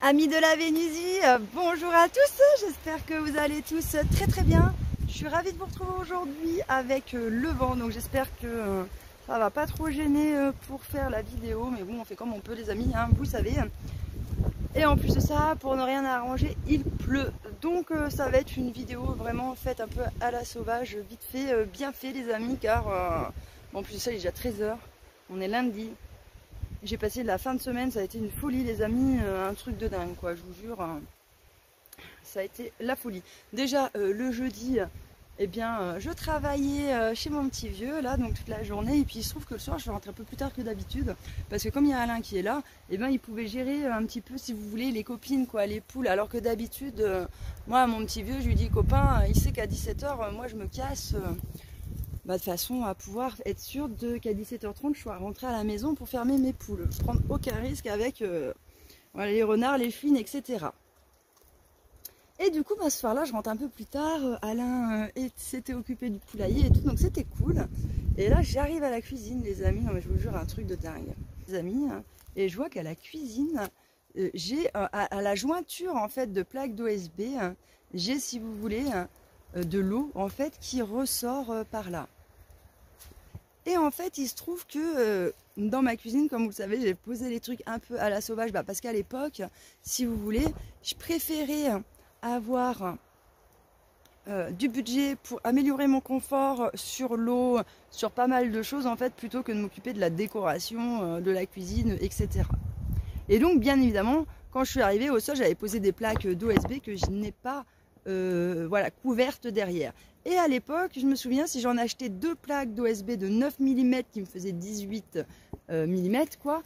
Amis de la Vénusie, bonjour à tous, j'espère que vous allez tous très bien. Je suis ravie de vous retrouver aujourd'hui avec le vent, donc j'espère que ça va pas trop gêner pour faire la vidéo, mais bon on fait comme on peut les amis, hein, vous savez. Et en plus de ça, pour ne rien arranger, il pleut, donc ça va être une vidéo vraiment faite un peu à la sauvage, vite fait, bien fait les amis, car bon, en plus de ça il est déjà 13 h, on est lundi. J'ai passé la fin de semaine, ça a été une folie les amis, un truc de dingue quoi, je vous jure, ça a été la folie. Déjà le jeudi, eh bien, je travaillais chez mon petit vieux là, donc toute la journée, et puis il se trouve que le soir je rentre un peu plus tard que d'habitude, parce que comme il y a Alain qui est là, eh bien il pouvait gérer un petit peu, si vous voulez, les copines quoi, les poules, alors que d'habitude, moi mon petit vieux, je lui dis copain, il sait qu'à 17 h, moi je me casse. De façon à pouvoir être sûr qu'à 17 h 30 je sois rentrée à la maison pour fermer mes poules. Je ne prends aucun risque avec voilà, les renards, les fouines, etc. Et du coup, ce soir-là, je rentre un peu plus tard. Alain s'était occupé du poulailler et tout, donc c'était cool. Et là, j'arrive à la cuisine, les amis. Non, mais je vous jure, un truc de dingue. Les amis, et je vois qu'à la cuisine, j'ai à la jointure en fait de plaques d'OSB, j'ai, si vous voulez, de l'eau en fait qui ressort par là. Et en fait il se trouve que dans ma cuisine, comme vous le savez, j'ai posé les trucs un peu à la sauvage, parce qu'à l'époque, si vous voulez, je préférais avoir du budget pour améliorer mon confort sur l'eau, sur pas mal de choses en fait, plutôt que de m'occuper de la décoration de la cuisine, etc. Et donc bien évidemment, quand je suis arrivée au sol, j'avais posé des plaques d'OSB que je n'ai pas voilà, couverte derrière. Et à l'époque, je me souviens, si j'en achetais deux plaques d'OSB de 9 mm qui me faisaient 18 mm, quoi,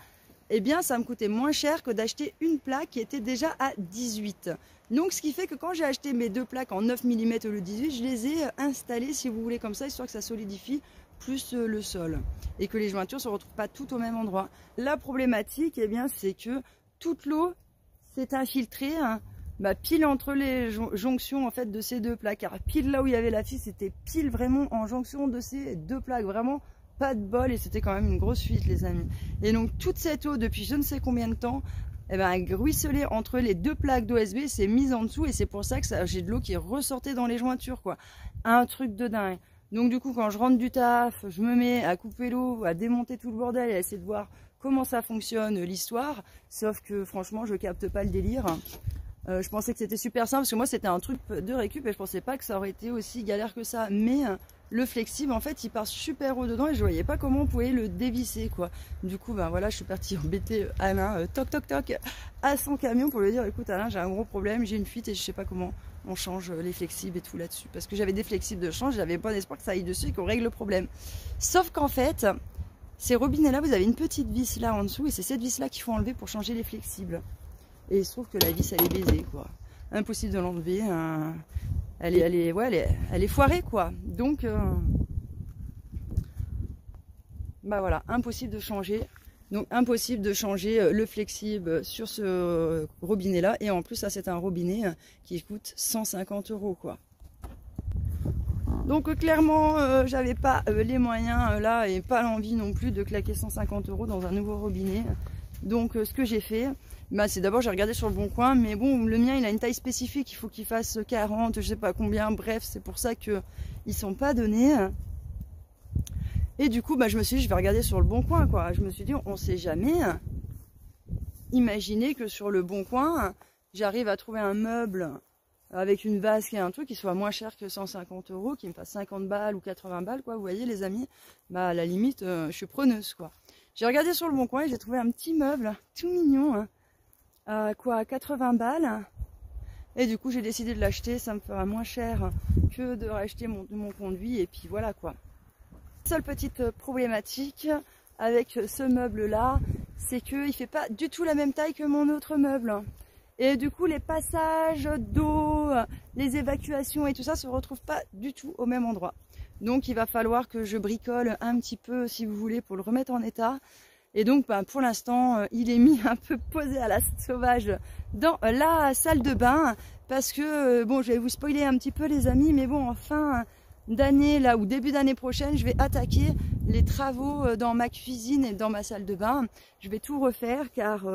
eh bien ça me coûtait moins cher que d'acheter une plaque qui était déjà à 18. Donc ce qui fait que quand j'ai acheté mes deux plaques en 9 mm au lieu de 18, je les ai installées, si vous voulez, comme ça, histoire que ça solidifie plus le sol et que les jointures ne se retrouvent pas toutes au même endroit. La problématique, eh bien, c'est que toute l'eau s'est infiltrée, hein, pile entre les jonctions en fait de ces deux plaques. Car pile là où il y avait la fille, c'était pile vraiment en jonction de ces deux plaques. Vraiment pas de bol, et c'était quand même une grosse fuite les amis. Et donc toute cette eau depuis je ne sais combien de temps, eh ben, a ruisselé entre les deux plaques d'OSB, s'est mise en dessous, et c'est pour ça que j'ai de l'eau qui ressortait dans les jointures quoi. Un truc de dingue. Donc du coup quand je rentre du taf, je me mets à couper l'eau, à démonter tout le bordel et à essayer de voir comment ça fonctionne l'histoire. Sauf que franchement je capte pas le délire. Je pensais que c'était super simple, parce que moi c'était un truc de récup et je pensais pas que ça aurait été aussi galère que ça. Mais le flexible en fait il part super haut dedans et je voyais pas comment on pouvait le dévisser quoi. Du coup voilà, je suis partie embêter Alain toc toc toc à son camion pour lui dire écoute Alain, j'ai un gros problème, j'ai une fuite et je sais pas comment on change les flexibles et tout là-dessus. Parce que j'avais des flexibles de change, j'avais pas d'espoir que ça aille dessus et qu'on règle le problème. Sauf qu'en fait, ces robinets là, vous avez une petite vis là en dessous et c'est cette vis là qu'il faut enlever pour changer les flexibles. Et il se trouve que la vis elle est baisée quoi. Impossible de l'enlever. Elle est foirée quoi. Donc voilà, impossible de changer. Donc impossible de changer le flexible sur ce robinet là. Et en plus ça c'est un robinet qui coûte 150 € quoi. Donc clairement j'avais pas les moyens là et pas l'envie non plus de claquer 150 € dans un nouveau robinet. Donc ce que j'ai fait, c'est d'abord j'ai regardé sur le bon coin, mais bon le mien il a une taille spécifique, il faut qu'il fasse 40, je sais pas combien, bref c'est pour ça que ils sont pas donnés. Et du coup je me suis dit je vais regarder sur le bon coin quoi. Je me suis dit on sait jamais, imaginez que sur le bon coin j'arrive à trouver un meuble avec une vasque et un truc qui soit moins cher que 150 €, qui me fasse 50 balles ou 80 balles quoi, vous voyez les amis, à la limite je suis preneuse quoi. J'ai regardé sur le bon coin et j'ai trouvé un petit meuble tout mignon, à 80 balles. Et du coup j'ai décidé de l'acheter, ça me fera moins cher que de racheter mon conduit et puis voilà quoi. Seule petite problématique avec ce meuble là, c'est qu'il fait pas du tout la même taille que mon autre meuble. Et du coup les passages d'eau, les évacuations et tout ça se retrouvent pas du tout au même endroit. Donc il va falloir que je bricole un petit peu si vous voulez pour le remettre en état. Et donc pour l'instant il est mis un peu posé à la sauvage dans la salle de bain. Parce que bon, je vais vous spoiler un petit peu les amis, mais bon en fin d'année là ou début d'année prochaine je vais attaquer les travaux dans ma cuisine et dans ma salle de bain. Je vais tout refaire car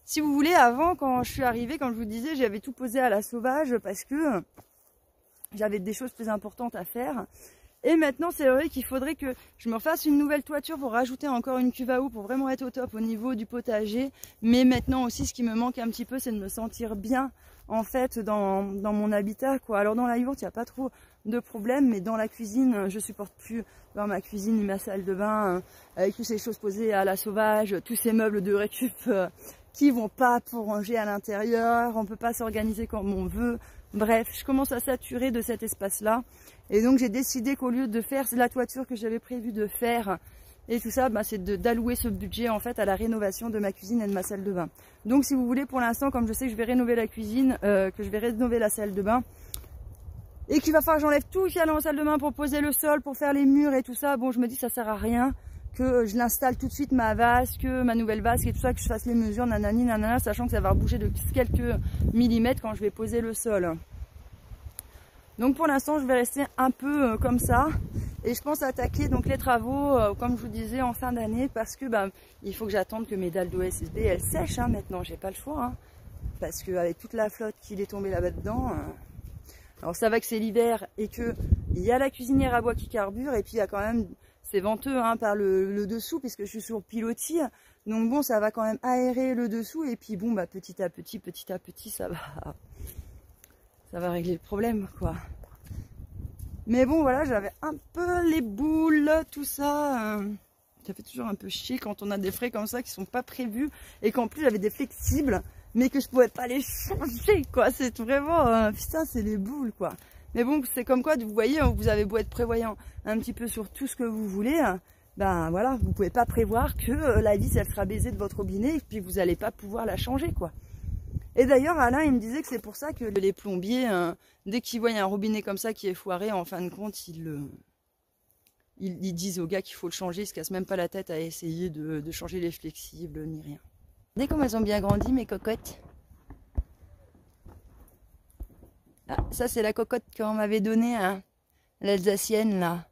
Si vous voulez, avant, quand je suis arrivée, comme je vous disais, j'avais tout posé à la sauvage parce que j'avais des choses plus importantes à faire. Et maintenant, c'est vrai qu'il faudrait que je me refasse une nouvelle toiture pour rajouter encore une cuve à eau pour vraiment être au top au niveau du potager. Mais maintenant aussi, ce qui me manque un petit peu, c'est de me sentir bien en fait dans mon habitat, quoi. Alors dans la yourte, il n'y a pas trop de problème, mais dans la cuisine, je supporte plus dans ma cuisine ni ma salle de bain avec toutes ces choses posées à la sauvage, tous ces meubles de récup qui vont pas pour ranger à l'intérieur, on peut pas s'organiser comme on veut. Bref, je commence à saturer de cet espace-là. Et donc j'ai décidé qu'au lieu de faire la toiture que j'avais prévu de faire et tout ça, bah, c'est d'allouer ce budget en fait à la rénovation de ma cuisine et de ma salle de bain. Donc si vous voulez, pour l'instant, comme je sais que je vais rénover la cuisine, que je vais rénover la salle de bain, et qu'il va falloir que j'enlève tout qui est dans la salle de bain pour poser le sol, pour faire les murs et tout ça, bon je me dis que ça sert à rien que je l'installe tout de suite ma vasque, ma nouvelle vasque et tout ça, que je fasse les mesures, nanani, nanana, sachant que ça va bouger de quelques millimètres quand je vais poser le sol. Donc pour l'instant, je vais rester un peu comme ça et je pense attaquer donc les travaux, comme je vous disais, en fin d'année parce que bah, il faut que j'attende que mes dalles d'OSB elles sèchent maintenant, j'ai pas le choix, parce qu'avec toute la flotte qu'il est tombée là-bas dedans, alors ça va que c'est l'hiver et que il y a la cuisinière à bois qui carbure et puis il y a quand même, c'est venteux par le dessous puisque je suis sur pilotis, donc bon ça va quand même aérer le dessous et puis bon bah petit à petit ça va régler le problème quoi. Mais bon voilà, j'avais un peu les boules, tout ça. Ça fait toujours un peu chier quand on a des frais comme ça qui sont pas prévus et qu'en plus j'avais des flexibles mais que je pouvais pas les changer quoi. C'est vraiment, putain c'est les boules quoi. Mais bon c'est comme quoi, vous voyez, vous avez beau être prévoyant un petit peu sur tout ce que vous voulez, ben voilà, vous pouvez pas prévoir que la vis elle sera baisée de votre robinet et puis vous allez pas pouvoir la changer quoi. Et d'ailleurs, Alain, il me disait que c'est pour ça que les plombiers, dès qu'ils voient un robinet comme ça qui est foiré, en fin de compte, ils disent au gars qu'il faut le changer. Ils se cassent même pas la tête à essayer de changer les flexibles, ni rien. Regardez comme elles ont bien grandi, mes cocottes. Ah, ça, c'est la cocotte qu'on m'avait donnée, l'Alsacienne, là.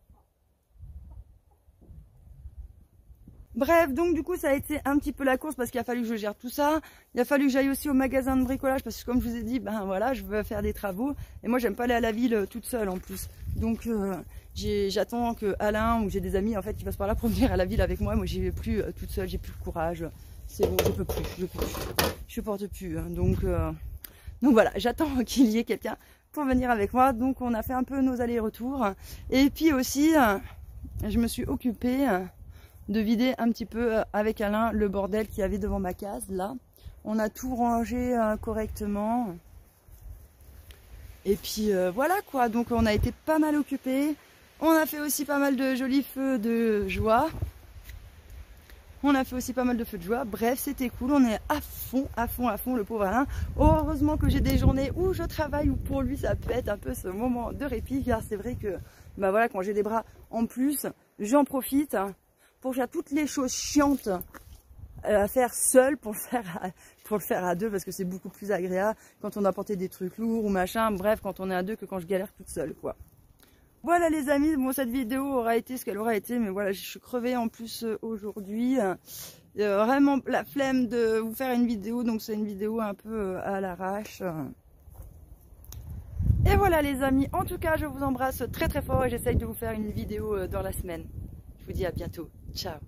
Bref, donc du coup ça a été un petit peu la course parce qu'il a fallu que je gère tout ça. Il a fallu que j'aille aussi au magasin de bricolage parce que comme je vous ai dit, ben voilà, je veux faire des travaux. Et moi j'aime pas aller à la ville toute seule en plus. Donc j'attends que Alain ou j'ai des amis en fait qui passent par là pour venir à la ville avec moi. Moi j'y vais plus toute seule, j'ai plus le courage. C'est bon, je peux plus, je supporte plus. Donc voilà, j'attends qu'il y ait quelqu'un pour venir avec moi. Donc on a fait un peu nos allers-retours. Et puis aussi, je me suis occupée de vider un petit peu avec Alain le bordel qu'il y avait devant ma case là. On a tout rangé correctement. Et puis voilà quoi, donc on a été pas mal occupés. On a fait aussi pas mal de jolis feux de joie. Bref, c'était cool, on est à fond, le pauvre Alain. Oh, heureusement que j'ai des journées où je travaille, où pour lui ça peut être un peu ce moment de répit, car c'est vrai que bah voilà, quand j'ai des bras en plus, j'en profite pour faire toutes les choses chiantes à faire seul pour le faire à deux parce que c'est beaucoup plus agréable quand on a porté des trucs lourds ou machin, bref quand on est à deux que quand je galère toute seule quoi. Voilà les amis, bon cette vidéo aura été ce qu'elle aura été mais voilà je suis crevée en plus aujourd'hui, vraiment la flemme de vous faire une vidéo donc c'est une vidéo un peu à l'arrache. Et voilà les amis, en tout cas je vous embrasse très très fort et j'essaye de vous faire une vidéo dans la semaine. Je vous dis à bientôt, ciao.